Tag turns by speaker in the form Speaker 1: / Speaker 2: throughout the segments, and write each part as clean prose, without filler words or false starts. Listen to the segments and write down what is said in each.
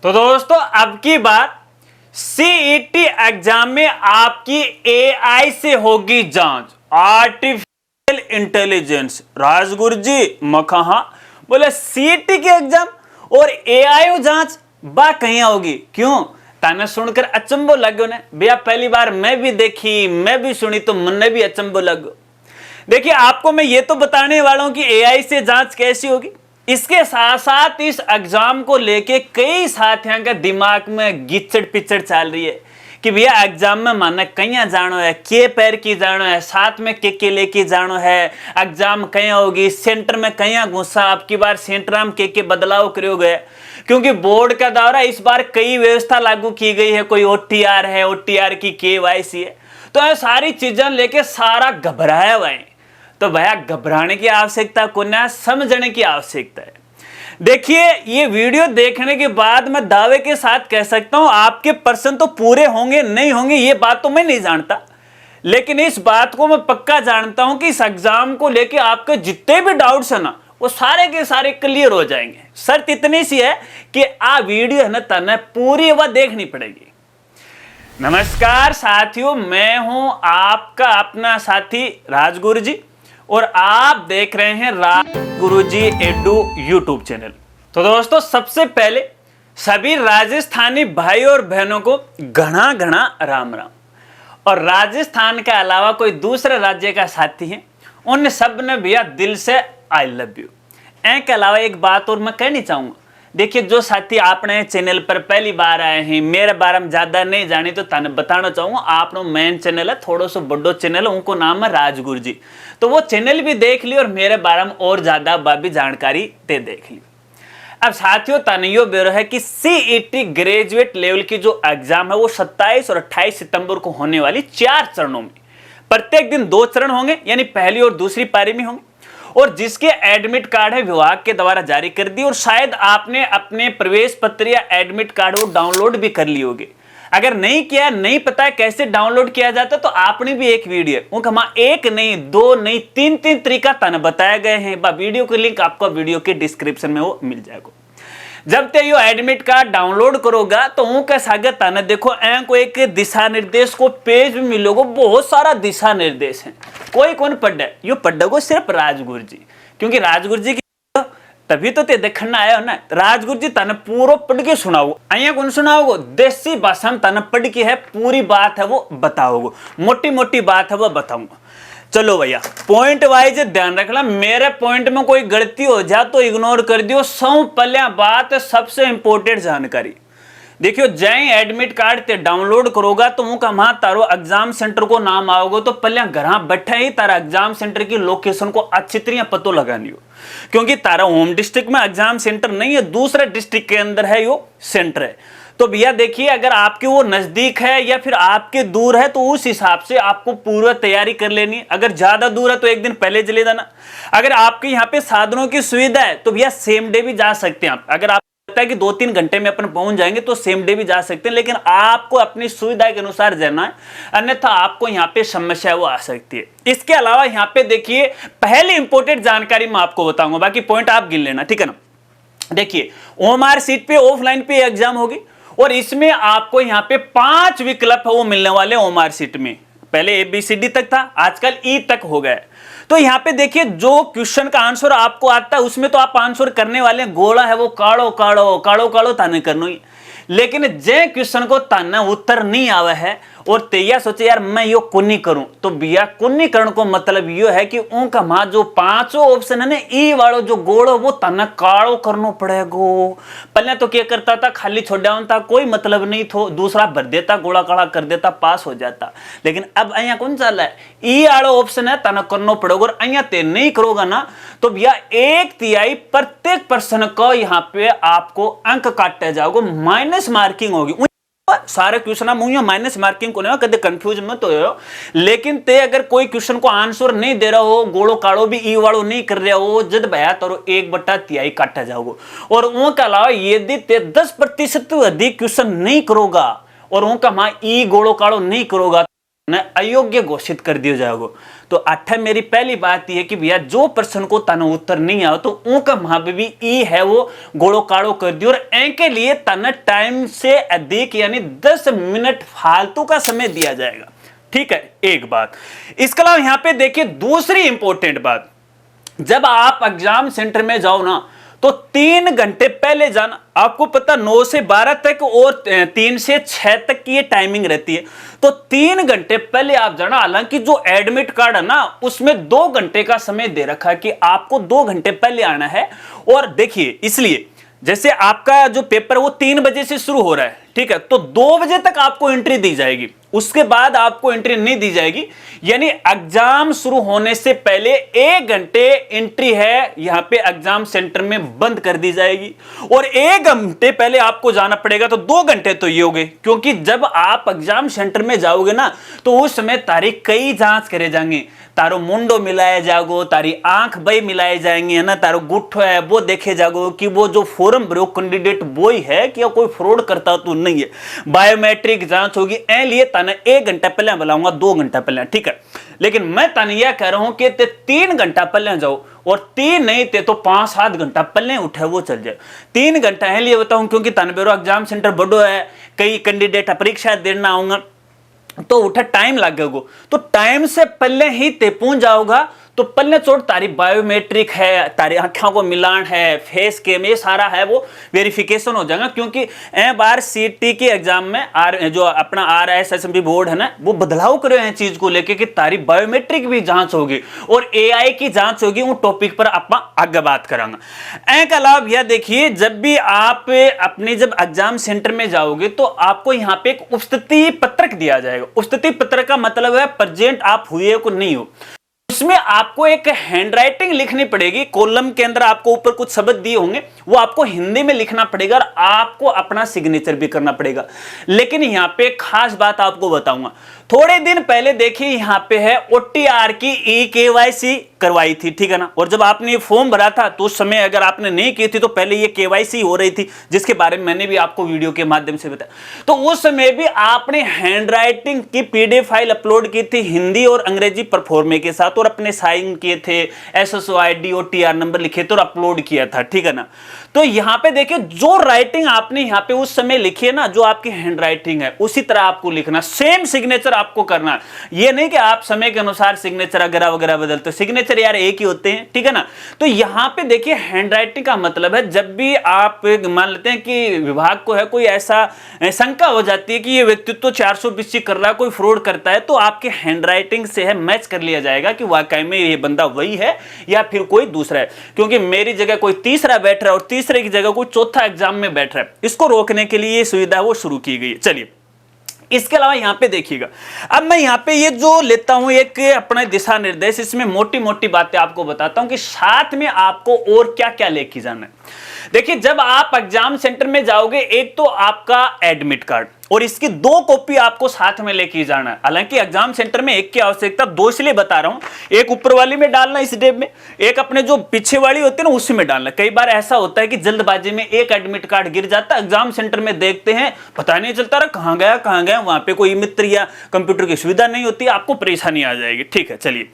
Speaker 1: तो दोस्तों अब की बार सीईटी एग्जाम में आपकी एआई से होगी जांच, आर्टिफिशियल इंटेलिजेंस। राजगुरु जी मखहा बोले सीईटी के एग्जाम और एआई जांच बा कहीं होगी, क्यों? ताने सुनकर अचंबो लगो ने भैया, पहली बार मैं भी देखी, मैं भी सुनी तो मन भी अचंबो लगो। देखिए आपको मैं ये तो बताने वाला हूं कि एआई से जांच कैसी होगी। इसके साथ साथ इस एग्जाम को लेके कई साथियों के दिमाग में गिचड़ पिचड़ चल रही है कि भैया एग्जाम में माना कहीं जानो है, के पैर की जानो है, साथ में के लेके जानो है, एग्जाम कहीं होगी, सेंटर में कहीं घुसा, अब की बार सेंटर में के बदलाव करो गए क्योंकि बोर्ड का दौरा इस बार कई व्यवस्था लागू की गई है। कोई ओटीआर है, ओटीआर की केवाईसी है, तो ये सारी चीजें लेके सारा घबराया हुआ है। तो भैया घबराने की आवश्यकता को ना, समझने की आवश्यकता है। देखिए ये वीडियो देखने के बाद मैं दावे के साथ कह सकता हूं आपके प्रश्न तो पूरे होंगे नहीं होंगे ये बात तो मैं नहीं जानता, लेकिन इस बात को मैं पक्का जानता हूं कि इस एग्जाम को लेके आपके जितने भी डाउट्स है ना वो सारे के सारे क्लियर हो जाएंगे। शर्त इतनी सी है कि आ वीडियो है ना तने पूरी वह देखनी पड़ेगी। नमस्कार साथियों, मैं हूं आपका अपना साथी राजगुरु जी और आप देख रहे हैं राजगुरुजी एडू यूट्यूब चैनल। तो दोस्तों सबसे पहले सभी राजस्थानी भाई और बहनों को घना घना राम राम। और राजस्थान के अलावा कोई दूसरे राज्य का साथी है उन सब ने भैया दिल से आई लव यू। के अलावा एक बात और मैं कहनी चाहूंगा, देखिए जो साथी आपने चैनल पर पहली बार आए हैं, मेरे बारे में ज्यादा नहीं जाने तो तने बताना चाहूंगा, आपनो मेन चैनल है, थोड़ा सा बड़ो चैनल है, उनको नाम है राजगुरु जी, तो वो चैनल भी देख ली और मेरे बारे में और ज्यादा बाबी जानकारी दे देख ली। अब साथियों तने यो बेरो है कि सीईटी ग्रेजुएट लेवल की जो एग्जाम है वो 27 और 28 सितंबर को होने वाली 4 चरणों में, प्रत्येक दिन 2 चरण होंगे, यानी पहली और दूसरी पारी में होंगे। और जिसके एडमिट कार्ड है विभाग के द्वारा जारी कर दी और शायद आपने अपने प्रवेश पत्र या एडमिट कार्ड वो डाउनलोड भी कर लिए होंगे। अगर नहीं किया, नहीं पता है कैसे डाउनलोड किया जाता, तो आपने भी एक वीडियो उनका एक नहीं, 2 नहीं, 3 तरीका तन बताए गए हैं। वीडियो के लिंक आपको वीडियो के डिस्क्रिप्शन में वो मिल जाएगा। जब ते यो एडमिट कार्ड डाउनलोड करोगा तो उनका स्वागत है ना, देखो को एक दिशा निर्देश को पेज में मिलोगे, बहुत सारा दिशा निर्देश है। कोई कौन पढ़े, यो पढ़ोगे सिर्फ राजगुरु जी, क्योंकि राजगुरु जी की तभी तो ते देखना आया हो ना। राजगुरु जी तने पूरा पढ़ के सुनाओ, अया कौन सुनाओगे, देसी भाषा में तने पढ़ के है, पूरी बात है वो बताओगे, मोटी मोटी बात है वो बताऊंगा। चलो भैया पॉइंट वाइज ध्यान रखना, मेरे पॉइंट में कोई गलती हो जाए तो इग्नोर कर दियो। सब पहले बात सबसे इंपॉर्टेंट जानकारी देखियो, जय एडमिट कार्ड ते डाउनलोड करोगा तो मुका वहां तारो एग्जाम सेंटर को नाम आओगे, तो पहले घर बैठे ही तारा एग्जाम सेंटर की लोकेशन को अच्छी तरह पतो लगानी हो, क्योंकि तारा होम डिस्ट्रिक्ट में एग्जाम सेंटर नहीं है, दूसरे डिस्ट्रिक्ट के अंदर है यो सेंटर है। तो भैया देखिए अगर आपके वो नजदीक है या फिर आपके दूर है तो उस हिसाब से आपको पूर्व तैयारी कर लेनी है। अगर ज्यादा दूर है तो एक दिन पहले चले जाना। अगर आपके यहाँ पे साधनों की सुविधा है तो भैया सेम डे भी जा सकते हैं आप। अगर आप लगता है कि 2-3 घंटे में अपन पहुंच जाएंगे तो सेम डे भी जा सकते हैं, लेकिन आपको अपनी सुविधा के अनुसार जाना है, अन्यथा आपको यहाँ पे समस्या वो आ सकती है। इसके अलावा यहाँ पे देखिए पहले इंपॉर्टेंट जानकारी मैं आपको बताऊंगा, बाकी पॉइंट आप गिन लेना, ठीक है ना। देखिए ओएमआर सीट पे ऑफलाइन पे एग्जाम होगी और इसमें आपको यहाँ पे 5 विकल्प है वो मिलने वाले ओएमआर सीट में। पहले ABCD तक था, आजकल E तक हो गया। तो यहाँ पे देखिए जो क्वेश्चन का आंसर आपको आता है उसमें तो आप आंसर करने वाले गोला है वो काड़ो काड़ो काड़ो काड़ो ताने करनो ही, लेकिन जे क्वेश्चन को ताना उत्तर नहीं आवे है और तैयार सोचे यार मैं यो कुन्नी करूं, तो भैया कुन्नी करण को मतलब यो है कि उनका मां जो 5 ऑप्शन है ना ई वालो जो गोड़ो वो तना काड़ो करनो पड़ेगो। पहले तो क्या करता था, खाली छोड़ा था, कोई मतलब नहीं थो, दूसरा भर देता, गोड़ा काड़ा कर देता, पास हो जाता। लेकिन अब अया कौन चल रहा है, ई वालो ऑप्शन है तना करनो पड़ेगा और अया ते नहीं करोगा ना तो भैया 1/3 प्रत्येक प्रश्न को यहाँ पे आपको अंक काटे जाओगे, माइनस मार्किंग होगी। सारे क्वेश्चन मुझे माइनस मार्किंग को नहीं कदे कंफ्यूज मत हो, लेकिन ते अगर कोई क्वेश्चन को आंसर नहीं दे रहा हो, गोड़ो काड़ो भी ई वाड़ो नहीं कर रहा हो, जब भया तो 1/3 काटा जाओगे। और उनके अलावा यदि ते 10% अधिक क्वेश्चन नहीं करोगा और उनका मां ई गोड़ो काड़ो नहीं करोगा न अयोग्य घोषित कर दिया जाएगा। तो अट्ठा मेरी पहली बात यह है कि भैया जो प्रश्न को तने उत्तर नहीं आओ तो उनका वहां पे भी ई है वो गोड़ो काड़ो कर दियो, और ए के लिए तने टाइम से अधिक यानी 10 मिनट फालतू का समय दिया जाएगा। ठीक है, एक बात। इसके अलावा यहां पे देखिए दूसरी इंपॉर्टेंट बात, जब आप एग्जाम सेंटर में जाओ ना तो 3 घंटे पहले जाना। आपको पता 9 से 12 तक और 3 से 6 तक की ये टाइमिंग रहती है, तो 3 घंटे पहले आप जाना। हालांकि जो एडमिट कार्ड है ना उसमें 2 घंटे का समय दे रखा है कि आपको 2 घंटे पहले आना है। और देखिए इसलिए जैसे आपका जो पेपर है वो 3 बजे से शुरू हो रहा है, ठीक है, तो 2 बजे तक आपको एंट्री दी जाएगी, उसके बाद आपको एंट्री नहीं दी जाएगी। यानी एग्जाम शुरू होने से पहले 1 घंटे एंट्री है यहां पे एग्जाम सेंटर में बंद कर दी जाएगी, और 1 घंटे पहले आपको जाना पड़ेगा। तो 2 घंटे तो ये हो गए, क्योंकि जब आप एग्जाम सेंटर में जाओगे ना तो उस समय तारीख कई जांच करे जाएंगे, तारो मुंडो मिलाया जागो, तारी आंख बई मिलाए जाएंगे, है ना, तारो गुट्ठो है वो देखे जागो कि वो जो फॉर्म भरो कैंडिडेट वो ही है कि कोई फ्रॉड करता तो नहीं है। बायोमेट्रिक जांच होगी, ए लिए ताने 1 घंटा पहले बुलाऊंगा, 2 घंटा पहले, ठीक है। लेकिन मैं ताने यह कह रहा हूं कि 3 घंटा पहले जाओ, और 3 नहीं थे तो 5-7 घंटा पहले उठे वो चल जाए। 3 घंटा है लिए बताऊं क्योंकि ताने बेरो एग्जाम सेंटर बड़ो है, कई कैंडिडेट परीक्षा देना आऊंगा तो उठा टाइम लगेगा, तो टाइम से पहले ही ते पहुंच जाओगा। तो पहले चोट तारी बायोमेट्रिक है, तारी आंखों को मिलान है, फेस कैम, ये सारा है वो वेरिफिकेशन हो जाएगा। क्योंकि ए बार सीटी के एग्जाम में जो अपना RISSB बोर्ड है ना वो बदलाव करे हैं चीज को लेके कि तारी बायोमेट्रिक भी जांच होगी और AI की जांच होगी। वो टॉपिक पर आप आगे बात करेंगे। एक अलावा यह देखिए, जब भी आप अपने जब एग्जाम सेंटर में जाओगे तो आपको यहाँ पे एक उपस्थिति पत्रक दिया जाएगा। उपस्थिति पत्रक का मतलब है प्रेजेंट आप हुए को नहीं हो। उसमें आपको एक हैंडराइटिंग लिखनी पड़ेगी, कॉलम के अंदर आपको ऊपर कुछ शब्द दिए होंगे वो आपको हिंदी में लिखना पड़ेगा, और आपको अपना सिग्नेचर भी करना पड़ेगा। लेकिन यहां पे खास बात आपको बताऊंगा, थोड़े दिन पहले देखिए यहां पे है OTR की KYC करवाई थी, ठीक है ना। और जब आपने ये फॉर्म भरा था तो उस समय अगर आपने नहीं की थी तो पहले ये KYC हो रही थी, जिसके बारे में मैंने भी आपको वीडियो के माध्यम से बताया। तो उस समय भी आपने हैंडराइटिंग की PDF फाइल अपलोड की थी हिंदी और अंग्रेजी परफॉर्मे के साथ, और अपने साइन किए थे, SSO ID OTR नंबर लिखे थे और अपलोड किया था, ठीक है ना। तो यहां पे देखिए जो राइटिंग आपने यहां पे उस समय लिखी है ना, जो आपकी हैंडराइटिंग है उसी तरह आपको लिखना, सेम सिग्नेचर आपको करना। ये नहीं कि आप समय के अनुसार सिग्नेचर वगैरह वगैरह बदलते, सिग्नेचर यार एक ही होते हैं, ठीक है ना। तो यहां पे देखिए हैंडराइटिंग का मतलब है जब भी आप मान लेते हैं कि विभाग को है कोई ऐसा शंका हो जाती है कि ये व्यक्तित्व 420 कर रहा है, कोई फ्रॉड करता है, तो आपके हैंडराइटिंग से है मैच कर लिया जाएगा कि वाकई में ये बंदा वही है या फिर कोई दूसरा है। क्योंकि मेरी जगह कोई तीसरा बैठ रहा है और तीसरे की जगह कोई चौथा एग्जाम में बैठ रहा है, इसको रोकने के लिए ये सुविधा वो शुरू की गई है। चलिए इसके अलावा यहां पे देखिएगा, अब मैं यहां पे ये जो लेता हूं एक अपना दिशा निर्देश, इसमें मोटी मोटी बातें आपको बताता हूं कि साथ में आपको और क्या क्या लेके जाना है। देखिए जब आप एग्जाम सेंटर में जाओगे, एक तो आपका एडमिट कार्ड और इसकी 2 कॉपी आपको साथ में लेके जाना है। हालांकि एग्जाम सेंटर में एक की आवश्यकता, 2 इसलिए बता रहा हूं, एक ऊपर वाली में डालना इस डेब में, एक अपने जो पीछे वाली होती है ना उसी में डालना। कई बार ऐसा होता है कि जल्दबाजी में एक एडमिट कार्ड गिर जाता है, एग्जाम सेंटर में देखते हैं पता नहीं चलता रहा कहां गया, वहां पे कोई मित्र या कंप्यूटर की सुविधा नहीं होती, आपको परेशानी आ जाएगी, ठीक है। चलिए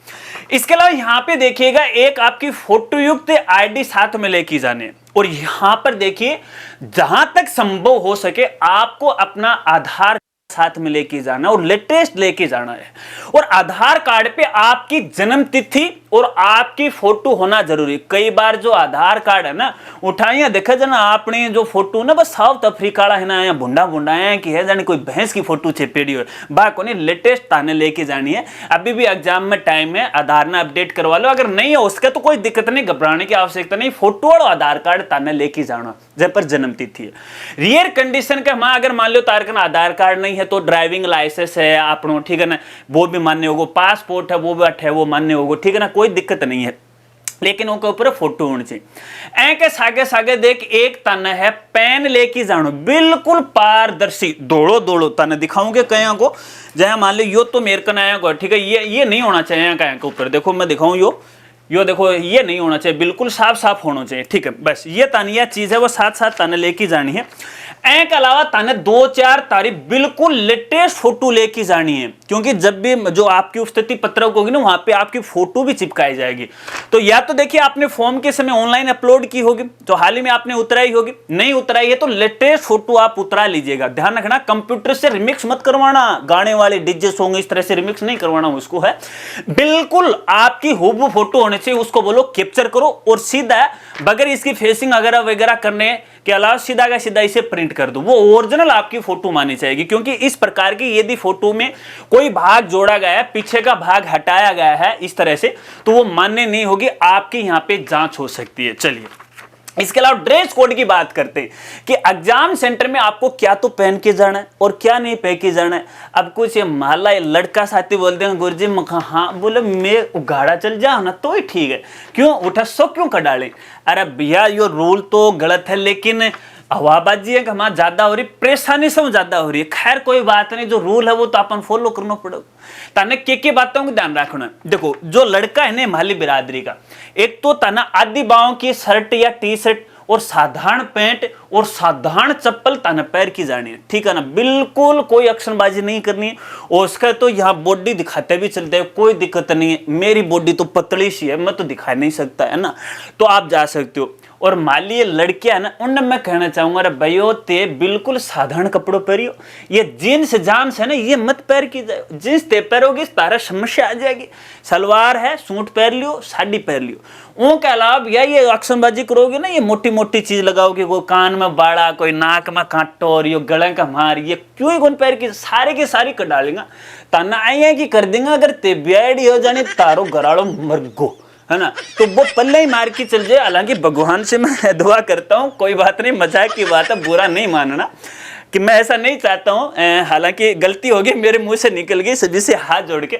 Speaker 1: इसके अलावा यहां पे देखिएगा एक आपकी फोटोयुक्त ID साथ में लेके जाने, और यहां पर देखिए जहां तक संभव हो सके आपको अपना आधार साथ में लेके जाना और लेटेस्ट लेके जाना है। और आधार कार्ड पे आपकी जन्म तिथि और आपकी फोटो होना जरूरी। कई बार जो आधार कार्ड है ना उठाइया देखा जाना आपने जो फोटो ना बस साउथ अफ्रीका है ना, या भुंडा भुंडा है कि है जाने कोई भैंस की फोटो छेपेड़ी हो, बाको नहीं लेटेस्ट ताने लेके जानी है। अभी भी एग्जाम में टाइम है, आधार ना अपडेट करवा लो, अगर नहीं है उसका तो कोई दिक्कत नहीं, घबराने की आवश्यकता नहीं, फोटो और आधार कार्ड ताने लेके जाना जब पर जन्म तिथि है। रियर कंडीशन का मां अगर मान लो तारकन आधार कार्ड नहीं है तो ड्राइविंग लाइसेंस है आपनो, ठीक है ना, वो भी मान्य होगा, पासपोर्ट है वो भी है वो मान्य होगा, ठीक है ना, कोई दिक्कत नहीं है, लेकिन उनके ऊपर फोटो होनी चाहिए। ऐके सागे सागे देख एक तन है पेन लेके जानो, बिल्कुल पारदर्शी, दौड़ो दौड़ो तन दिखाऊंगे कहीं को, जहां मान लो यो तो मेरे कन आया, ठीक है, ये नहीं होना चाहिए कहीं के ऊपर, देखो मैं दिखाऊं यो देखो ये नहीं होना चाहिए, बिल्कुल साफ साफ होना चाहिए, ठीक है। बस ये तानिया चीज है वो साथ साथ ताने लेके जानी है। के अलावा ताने 2-4 तारीख बिल्कुल लेटेस्ट फोटो लेके जानी है, क्योंकि जब भी जो आपकी उपस्थिति पत्रक होगी ना वहां पे आपकी फोटो भी चिपकाई जाएगी। तो या तो देखिए आपने फॉर्म के समय ऑनलाइन अपलोड की होगी, तो हाल ही में आपने उतराई होगी, नहीं उतराई है तो लेटेस्ट फोटो आप उतरा लीजिएगा। ध्यान रखना कंप्यूटर से रिमिक्स मत करवाना, गाने वाले डीजे सॉन्ग इस तरह से रिमिक्स नहीं करवाना उसको है, बिल्कुल आपकी हूबहू फोटो होने चाहिए, उसको बोलो कैप्चर करो और सीधा बगैर इसकी फेसिंग वगैरह करने के अलावा सीधा का सीधा इसे प्रिंट कर दो, वो ओरिजिनल आपकी फोटो मानी जाएगी। क्योंकि इस प्रकार की यदि फोटो में कोई भाग जोड़ा गया है, पीछे का भाग हटाया गया है इस तरह से, तो वो मान्य नहीं होगी, आपके यहां पे जांच हो सकती है। चलिए इसके अलावा ड्रेस कोड की बात करते हैं कि एग्जाम सेंटर में आपको क्या तो पहन के जाना है और क्या नहीं पहन के जाना है। अब कुछ ये माला लड़का साथी बोलते हैं गुरुजी हाँ, बोले मैं उगाड़ा चल जाओ ना तो ही ठीक है, क्यों उठा सो क्यों कर डाले। अरे भैया ये रूल तो गलत है, लेकिन हवाबाजी है कि हमारा ज्यादा हो रही, परेशानी से ज्यादा हो रही है। खैर कोई बात नहीं, जो रूल है वो तो अपन फॉलो करना पड़ेगा। ताने के बातों को ध्यान रखना। देखो जो लड़का है ना माली बिरादरी का, एक तो ताना आदि बाहों की शर्ट या टी शर्ट और साधारण पैंट और साधारण चप्पल ताना पैर की जानी है, ठीक है ना, बिल्कुल कोई एक्शनबाजी नहीं करनी है। और उसका तो यहाँ बॉडी दिखाते भी चलते हैं, कोई दिक्कत नहीं है, मेरी बॉडी तो पतली सी है, मैं तो दिखा नहीं सकता है ना, तो आप जा सकते हो। और माली ये लड़कियां है ना, उनने मैं कहना चाहूंगा अरे भैया ते बिल्कुल साधारण कपड़ों पहरियो, ये जीन्स जाम्स है ना ये मत पहन की जाए, जीन्स ते पहनोगे तारा समस्या आ जाएगी। सलवार है सूट पहन लियो, साड़ी पहन लियो। उनके अलावा या ये एक्शनबाजी करोगे ना, ये मोटी मोटी चीज लगाओगे, कोई कान में बाड़ा, कोई नाक में कांटो और ये गले का मार, ये क्यों ही कौन पैर की सारे के सारी कर डालेगा, तना आई की कर देगा। अगर ते ब्याड़ी हो जाने तारो गराड़ो मरगो है ना, तो वो पल्ले ही मार के चल जाए। हालांकि भगवान से मैं दुआ करता हूँ, कोई बात नहीं, मजाक की बात है, बुरा नहीं मानना कि मैं ऐसा नहीं चाहता हूँ, हालांकि गलती होगी मेरे मुंह से निकल गई, सभी से हाथ जोड़ के,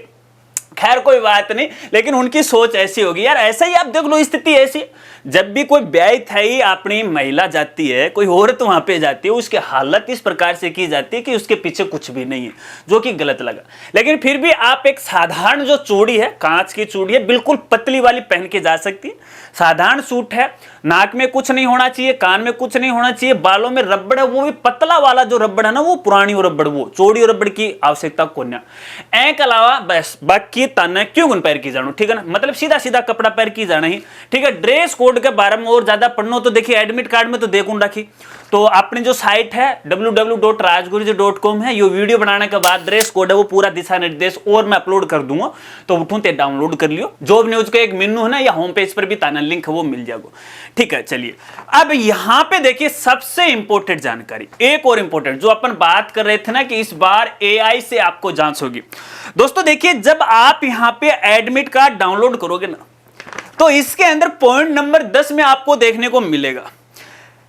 Speaker 1: खैर कोई बात नहीं, लेकिन उनकी सोच ऐसी होगी यार। ऐसा ही आप देख लो, स्थिति ऐसी, जब भी कोई ब्याह थाई अपनी महिला जाती है, कोई औरत वहां पे जाती है, उसकी हालत इस प्रकार से की जाती है कि उसके पीछे कुछ भी नहीं है, जो कि गलत लगा। लेकिन फिर भी आप एक साधारण जो चूड़ी है, कांच की चूड़ी है, बिल्कुल पतली वाली पहन के जा सकती है। साधारण सूट है, नाक में कुछ नहीं होना चाहिए, कान में कुछ नहीं होना चाहिए, बालों में रबड़ है, वो भी पतला वाला जो रबड़ है ना, वो पुरानी रबड़, वो चौड़ी रबड़ की आवश्यकता को ना। के अलावा बस बाकी ताना क्यों गुन पैर की जानो, ठीक है ना, मतलब सीधा सीधा कपड़ा पैर की जाना ही, ठीक है। ड्रेस कोड के बारे में और ज्यादा पढ़ना तो देखिए एडमिट कार्ड में तो देखूं रखी, तो अपनी जो साइट है www.rajguruji.com है, ये वीडियो बनाने के बाद ड्रेस कोड है वो पूरा दिशा निर्देश और मैं अपलोड कर दूंगा, तो उठूं ते डाउनलोड कर लियो। जॉब न्यूज का एक मेनू है ना, या होम पेज पर भी ताना लिंक है वो मिल जाएगा, ठीक है। चलिए अब यहां पे देखिए सबसे इंपॉर्टेंट जानकारी, एक और इंपॉर्टेंट जो अपन बात कर रहे थे ना कि इस बार एआई से आपको जांच होगी। दोस्तों देखिए जब आप यहां पे एडमिट कार्ड डाउनलोड करोगे ना, तो इसके अंदर पॉइंट नंबर 10 में आपको देखने को मिलेगा,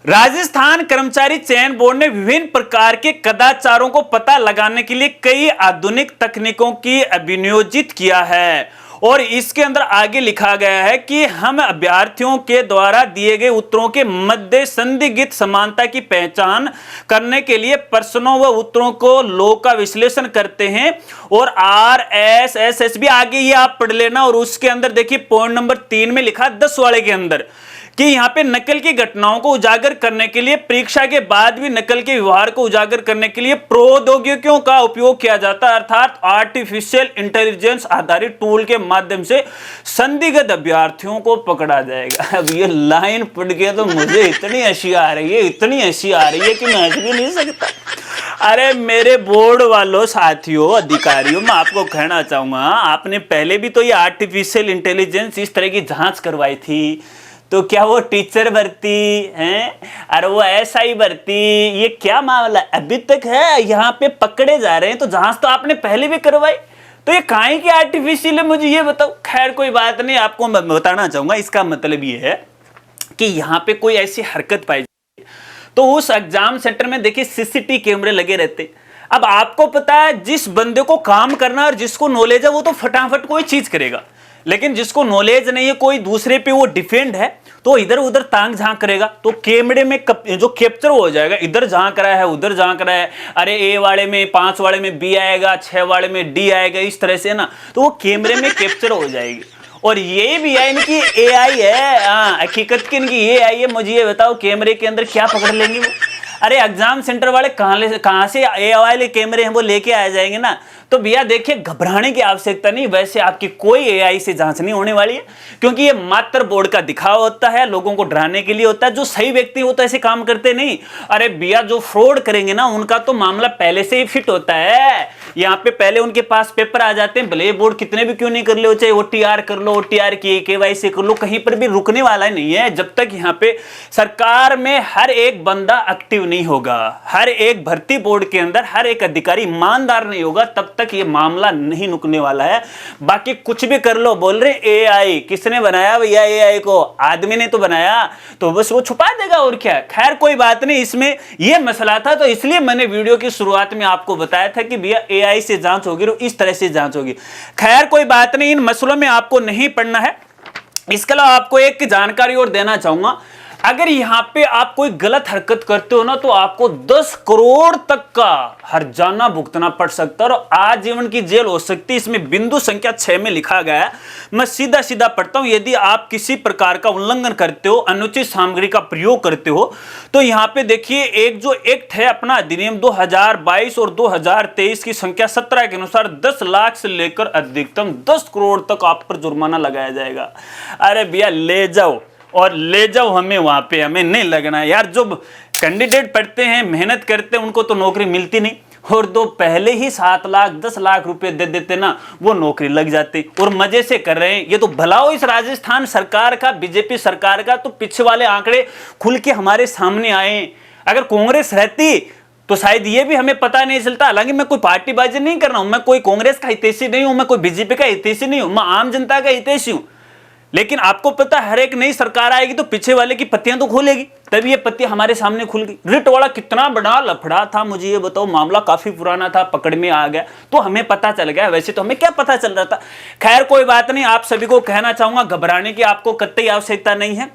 Speaker 1: राजस्थान कर्मचारी चयन बोर्ड ने विभिन्न प्रकार के कदाचारों को पता लगाने के लिए कई आधुनिक तकनीकों की अभिनियोजित किया है। और इसके अंदर आगे लिखा गया है कि हम अभ्यर्थियों के द्वारा दिए गए उत्तरों के मध्य संदिग्ध समानता की पहचान करने के लिए प्रश्नों व उत्तरों को लोग का विश्लेषण करते हैं। और RSSS भी आगे ये आप पढ़ लेना। और उसके अंदर देखिए पॉइंट नंबर 3 में लिखा 10 वाले के अंदर कि यहां पे नकल की घटनाओं को उजागर करने के लिए परीक्षा के बाद भी नकल के व्यवहार को उजागर करने के लिए प्रौद्योगिकियों का उपयोग किया जाता है, अर्थात आर्टिफिशियल इंटेलिजेंस आधारित टूल के माध्यम से संदिग्ध अभ्यर्थियों को पकड़ा जाएगा। अब ये लाइन पढ़ के तो मुझे इतनी हंसी आ रही है, इतनी हंसी आ रही है कि मैं हंस भी नहीं सकता। अरे मेरे बोर्ड वालों, साथियों, अधिकारियों, मैं आपको कहना चाहूंगा, आपने पहले भी तो ये आर्टिफिशियल इंटेलिजेंस इस तरह की जांच करवाई थी, तो क्या वो टीचर भर्ती हैं, अरे वो SI भर्ती, ये क्या मामला अभी तक है, यहाँ पे पकड़े जा रहे हैं। तो जांच तो आपने पहले भी करवाई, तो ये काहे की आर्टिफिशियल है, मुझे ये बताओ। खैर कोई बात नहीं, आपको मैं बताना चाहूंगा, इसका मतलब ये है कि यहाँ पे कोई ऐसी हरकत पाई जाए तो उस एग्जाम सेंटर में देखिए CCTV कैमरे लगे रहते। अब आपको पता है जिस बंदे को काम करना और जिसको नॉलेज है वो तो फटाफट कोई चीज करेगा, लेकिन जिसको नॉलेज नहीं है, कोई दूसरे पे वो डिफेंड है, तो इधर उधर तांग झांक करेगा, तो कैमरे में जो कैप्चर हो जाएगा, इधर झांक रहा है उधर झांक रहा है, अरे A वाले में 5 वाले में B आएगा, 6 वाले में D आएगा, इस तरह से ना, तो वो कैमरे में कैप्चर हो जाएगी। और ये भी है इनकी AI है, हकीकत की इनकी AI है। मुझे ये बताओ कैमरे के अंदर क्या पकड़ लेंगे वो, अरे एग्जाम सेंटर वाले कहां से ए वाले कैमरे हैं वो लेके आ जाएंगे ना। तो भैया देखिए, घबराने की आवश्यकता नहीं। वैसे आपकी कोई एआई से जांच नहीं होने वाली है, क्योंकि ये मात्र बोर्ड का दिखावा होता है, लोगों को डराने के लिए होता है। जो सही व्यक्ति होता है ऐसे काम करते नहीं। अरे भैया, जो फ्रॉड करेंगे ना उनका तो मामला पहले से ही फिट होता है। यहाँ पे पहले उनके पास पेपर आ जाते हैं, भले बोर्ड कितने भी क्यों नहीं कर लो, चाहे ओटीआर कर लो, ओटीआर की केवाईसी कर लो, कहीं पर भी रुकने वाला नहीं है जब तक यहाँ पे सरकार में हर एक बंदा एक्टिव नहीं होगा, हर एक भर्ती बोर्ड के अंदर हर एक अधिकारी ईमानदार नहीं होगा, तब तक ये मामला नहीं रुकने वाला है। बाकी कुछ भी कर लो, बोल रहे एआई, किसने बनाया भैया एआई को? आदमी ने तो बनाया, तो बस वो छुपा देगा और क्या। खैर कोई बात नहीं, इसमें ये मसला था तो इसलिए मैंने वीडियो की शुरुआत में आपको बताया था कि भैया एआई से जांच होगी और इस तरह से जांच होगी। खैर कोई बात नहीं, इन मसलों में आपको नहीं पड़ना है। इसके अलावा आपको एक जानकारी और देना चाहूंगा, अगर यहां पे आप कोई गलत हरकत करते हो ना तो आपको 10 करोड़ तक का हर्जाना भुगतना पड़ सकता है और आजीवन की जेल हो सकती है। इसमें बिंदु संख्या 6 में लिखा गया है, मैं सीधा सीधा पढ़ता हूं। यदि आप किसी प्रकार का उल्लंघन करते हो, अनुचित सामग्री का प्रयोग करते हो, तो यहां पे देखिए एक जो एक्ट है अपना अधिनियम 2022 और 2023 की संख्या 17 के अनुसार 10 लाख से लेकर अधिकतम 10 करोड़ तक आप पर जुर्माना लगाया जाएगा। अरे भैया ले जाओ और ले जाओ, हमें वहां पे हमें नहीं लगना है यार। जो कैंडिडेट पढ़ते हैं, मेहनत करते हैं, उनको तो नौकरी मिलती नहीं, और दो पहले ही 7 लाख 10 लाख रुपए दे देते ना, वो नौकरी लग जाती और मजे से कर रहे हैं। ये तो भला हो इस राजस्थान सरकार का, बीजेपी सरकार का, तो पीछे वाले आंकड़े खुल के हमारे सामने आए। अगर कांग्रेस रहती तो शायद ये भी हमें पता नहीं चलता। हालांकि मैं कोई पार्टीबाजी नहीं कर रहा हूं, मैं कोई कांग्रेस का हितैषी नहीं हूं, मैं कोई बीजेपी का हितैषी नहीं हूं, मैं आम जनता का हितैषी हूं। लेकिन आपको पता है, हर एक नई सरकार आएगी तो पीछे वाले की पत्तियां तो खोलेगी, तभी ये पत्ती हमारे सामने खुल गई। रिट वाला कितना बड़ा लफड़ा था, मुझे ये बताओ, मामला काफी पुराना था, पकड़ में आ गया तो हमें पता चल गया। वैसे तो हमें क्या पता चल रहा था। खैर कोई बात नहीं, आप सभी को कहना चाहूंगा घबराने की आपको कतई आवश्यकता नहीं है।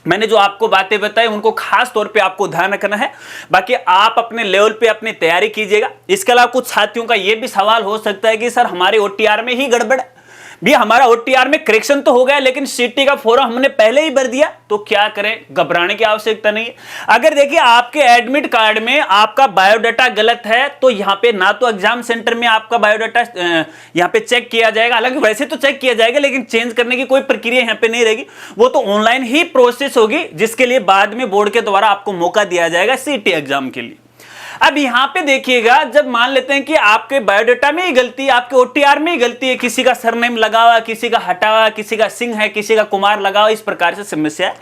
Speaker 1: मैंने जो आपको बातें बताई उनको खास तौर पे आपको ध्यान रखना है। बाकी आप अपने लेवल पे अपनी तैयारी कीजिएगा। इसके अलावा कुछ साथियों का यह भी सवाल हो सकता है कि सर हमारे ओटीआर में ही गड़बड़ है। भी हमारा ओटीआर में करेक्शन तो हो गया, लेकिन सीटी का फॉर्म हमने पहले ही भर दिया, तो क्या करें? घबराने की आवश्यकता नहीं है। अगर देखिए आपके एडमिट कार्ड में आपका बायोडाटा गलत है, तो यहां पे ना तो एग्जाम सेंटर में आपका बायोडाटा यहां पे चेक किया जाएगा, हालांकि वैसे तो चेक किया जाएगा, लेकिन चेंज करने की कोई प्रक्रिया यहां पे नहीं रहेगी, वो तो ऑनलाइन ही प्रोसेस होगी, जिसके लिए बाद में बोर्ड के द्वारा आपको मौका दिया जाएगा सीटी एग्जाम के लिए। अब यहां पे देखिएगा, जब मान लेते हैं कि आपके बायोडाटा में ही गलती है, आपके ओटीआर में ही गलती है, किसी का सरनेम लगा हुआ, किसी का हटा हुआ, किसी का सिंह है, किसी का कुमार लगा हुआ, इस प्रकार से समस्या है,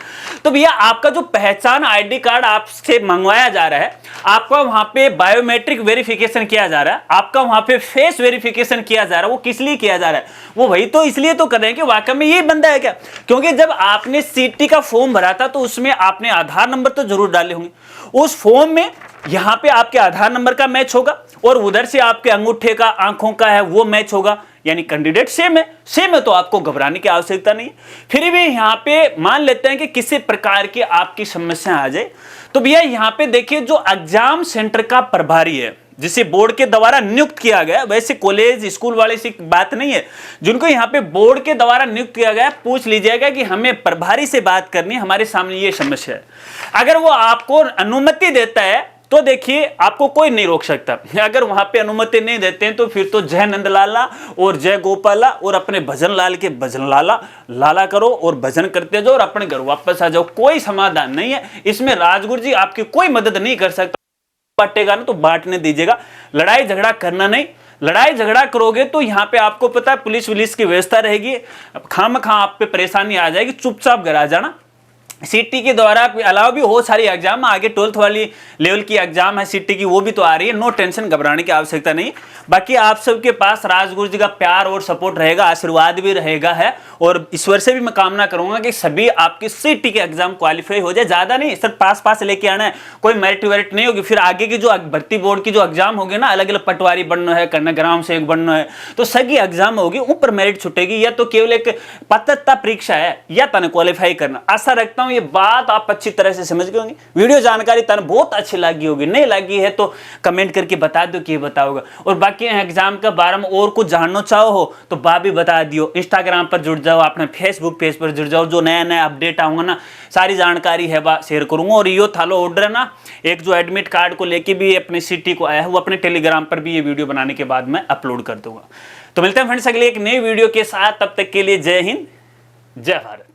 Speaker 1: तो भैया आपका जो पहचान आईडी कार्ड आपसे मंगवाया जा रहा है, आपका वहां पे बायोमेट्रिक वेरिफिकेशन किया जा रहा है, आपका वहां पे फेस वेरिफिकेशन किया जा रहा है, वो किस लिए किया जा रहा है? वो वही तो इसलिए तो कर रहे हैं कि वाकई में यही बंदा है क्या। क्योंकि जब आपने सीटी का फॉर्म भरा था तो उसमें आपने आधार नंबर तो जरूर डाले होंगे, उस फॉर्म में यहां पे आपके आधार नंबर का मैच होगा और उधर से आपके अंगूठे का, आंखों का है वो मैच होगा, यानी कैंडिडेट सेम है, तो आपको घबराने की आवश्यकता नहीं। फिर भी यहां पे मान लेते हैं कि किसी प्रकार की आपकी समस्या आ जाए, तो भैया यहां पे देखिए जो एग्जाम सेंटर का प्रभारी है, जिसे बोर्ड के द्वारा नियुक्त किया गया, वैसे कॉलेज स्कूल वाले से बात नहीं है, जिनको यहां पे बोर्ड के द्वारा नियुक्त किया गया, पूछ लीजिएगा कि हमें प्रभारी से बात करनी है, हमारे सामने ये समस्या है। अगर वो आपको अनुमति देता है तो देखिए आपको कोई नहीं रोक सकता। अगर वहां पे अनुमति नहीं देते हैं तो फिर तो जय नंद लाला और जय गोपाला और अपने भजन लाल के भजन लाला लाला करो और भजन करते जाओ और अपने घर वापस आ जाओ, कोई समाधान नहीं है इसमें। राजगुरु जी आपकी कोई मदद नहीं कर सकता। बांटेगा ना तो बांटने दीजिएगा, लड़ाई झगड़ा करना नहीं। लड़ाई झगड़ा करोगे तो यहाँ पे आपको पता है पुलिस वुलिस की व्यवस्था रहेगी, खामखा आप पे परेशानी आ जाएगी, चुपचाप घर आ जाना। सीटी के द्वारा अलावा भी हो सारी एग्जाम, आगे 12th वाली लेवल की एग्जाम है सीटी की, वो भी तो आ रही है, नो टेंशन, घबराने की आवश्यकता नहीं। बाकी आप सबके पास राजगुरु जी का प्यार और सपोर्ट रहेगा, आशीर्वाद भी रहेगा है, और ईश्वर से भी मैं कामना करूंगा कि सभी आपकी सीटी के एग्जाम क्वालिफाई हो जाए। ज्यादा नहीं, सिर्फ पास लेके आना है, कोई मेरिट वेरिट नहीं होगी। फिर आगे की जो भर्ती बोर्ड की जो एग्जाम होगी ना, अलग अलग पटवारी बनना है, कर्णग्राम से एक बनना है, तो सभी एग्जाम होगी, ऊपर मेरिट छुटेगी, या तो केवल एक पात्रता परीक्षा है या तने क्वालिफाई करना। आशा रखता हूं हूं ये बात आप अच्छी तरह से समझ गए होंगे। वीडियो जानकारी तन बहुत अच्छी लगी होगी, नहीं लगी है तो कमेंट करके बता दो कि बताओगे। और बाकी एग्जाम के बारे में और कुछ जानना चाहो हो तो बा भी बता दियो। इंस्टाग्राम पर जुड़ जाओ, अपने फेसबुक पेज पर जुड़ जाओ, जो नया नया अपडेट आऊंगा ना सारी जानकारी है बा शेयर करूंगा। और यो थालो ऑर्डर है ना, एक जो एडमिट कार्ड को लेके भी अपने सिटी को आया है वो अपने टेलीग्राम पर भी ये वीडियो बनाने के बाद मैं अपलोड कर दूंगा। तो मिलते हैं फ्रेंड्स अगले एक नई वीडियो के साथ, तब तक के लिए जय हिंद जय भारत।